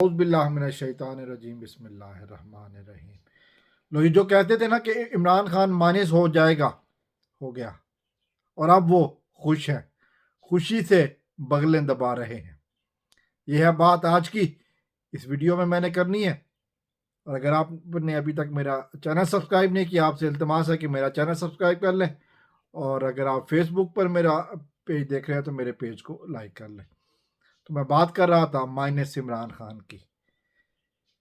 औज़ुबिल्लाहिमिनश्शैतानिर्रजीम बिस्मिल्लाहिर्रहमानिर्रहीम। लो, ये जो कहते थे ना कि इमरान खान मानिस हो जाएगा, हो गया। और अब वो खुश है, खुशी से बगलें दबा रहे हैं। यह है बात आज की इस वीडियो में मैंने करनी है। और अगर आपने अभी तक मेरा चैनल सब्सक्राइब नहीं किया, आपसे इल्तिमास है कि मेरा चैनल सब्सक्राइब कर लें। और अगर आप फेसबुक पर मेरा पेज देख रहे हैं तो मेरे पेज को लाइक कर लें। तो मैं बात कर रहा था माइनस इमरान खान की।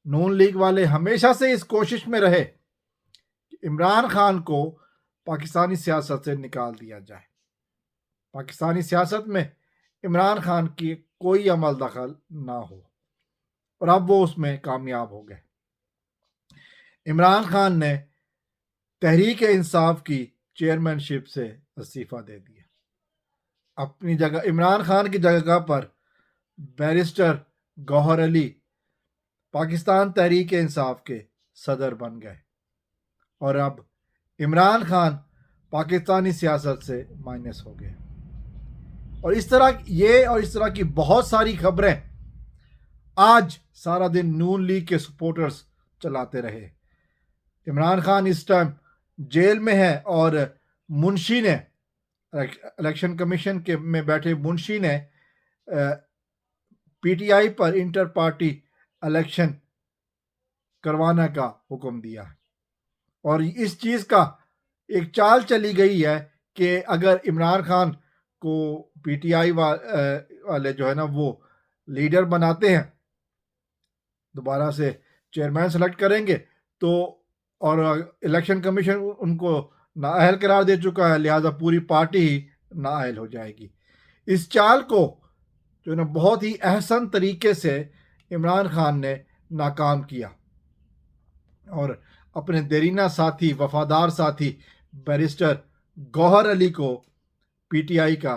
नून लीग वाले हमेशा से इस कोशिश में रहे कि इमरान खान को पाकिस्तानी सियासत से निकाल दिया जाए, पाकिस्तानी सियासत में इमरान खान की कोई अमल दखल ना हो। और अब वो उसमें कामयाब हो गए। इमरान खान ने तहरीक इंसाफ की चेयरमैनशिप से इस्तीफा दे दिया। अपनी जगह इमरान खान की जगह पर बैरिस्टर गौहर अली पाकिस्तान तहरीक इंसाफ के सदर बन गए। और अब इमरान खान पाकिस्तानी सियासत से माइनस हो गए। और इस तरह की बहुत सारी खबरें आज सारा दिन नून लीग के सपोर्टर्स चलाते रहे। इमरान खान इस टाइम जेल में है और मुंशी ने, इलेक्शन कमीशन के में बैठे मुंशी ने पीटीआई पर इंटर पार्टी इलेक्शन करवाने का हुक्म दिया है। और इस चीज का एक चाल चली गई है कि अगर इमरान खान को पीटीआई वाले जो है ना वो लीडर बनाते हैं, दोबारा से चेयरमैन सेलेक्ट करेंगे तो, और इलेक्शन कमीशन उनको नाअहल करार दे चुका है, लिहाजा पूरी पार्टी ही नाअहल हो जाएगी। इस चाल को जो ना बहुत ही अहसन तरीके से इमरान खान ने नाकाम किया और अपने देरीना साथी, वफादार साथी बैरिस्टर गौहर अली को पीटीआई का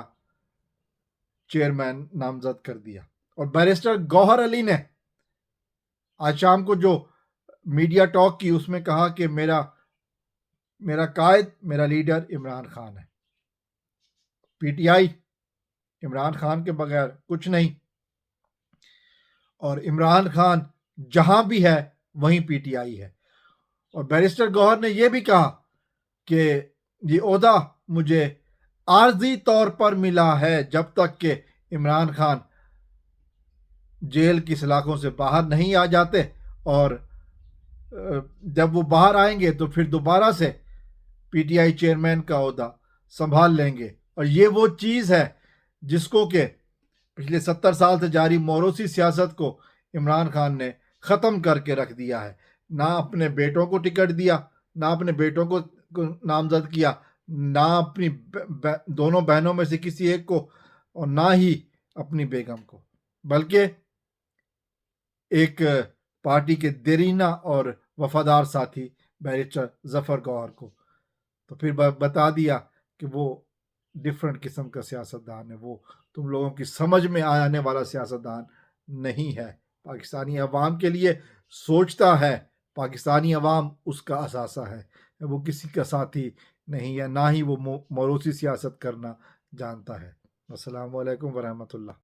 चेयरमैन नामजद कर दिया। और बैरिस्टर गौहर अली ने आज शाम को जो मीडिया टॉक की उसमें कहा कि मेरा कायद, मेरा लीडर इमरान खान है। पीटीआई इमरान खान के बगैर कुछ नहीं। और इमरान खान जहां भी है वहीं पीटीआई है। और बैरिस्टर गौहर ने यह भी कहा कि ये ओहदा मुझे आर्जी तौर पर मिला है, जब तक कि इमरान खान जेल की सलाखों से बाहर नहीं आ जाते। और जब वो बाहर आएंगे तो फिर दोबारा से पीटीआई चेयरमैन का ओहदा संभाल लेंगे। और ये वो चीज़ है जिसको कि पिछले 70 साल से जारी मोरोसी सियासत को इमरान खान ने ख़त्म करके रख दिया है। ना अपने बेटों को टिकट दिया, ना अपने बेटों को नामजद किया, ना अपनी दोनों बहनों में से किसी एक को, और ना ही अपनी बेगम को, बल्कि एक पार्टी के देरीना और वफादार साथी बैरिस्टर जफर गौहर को। तो फिर बता दिया कि वो डिफरेंट किस्म का सियासतदान है, वो तुम लोगों की समझ में आने वाला सियासतदान नहीं है। पाकिस्तानी अवाम के लिए सोचता है, पाकिस्तानी अवाम उसका असासा है, वो किसी का साथी नहीं है, ना ही वो मोरूसी सियासत करना जानता है। अस्सलाम वालेकुम वरहमतुल्लाह।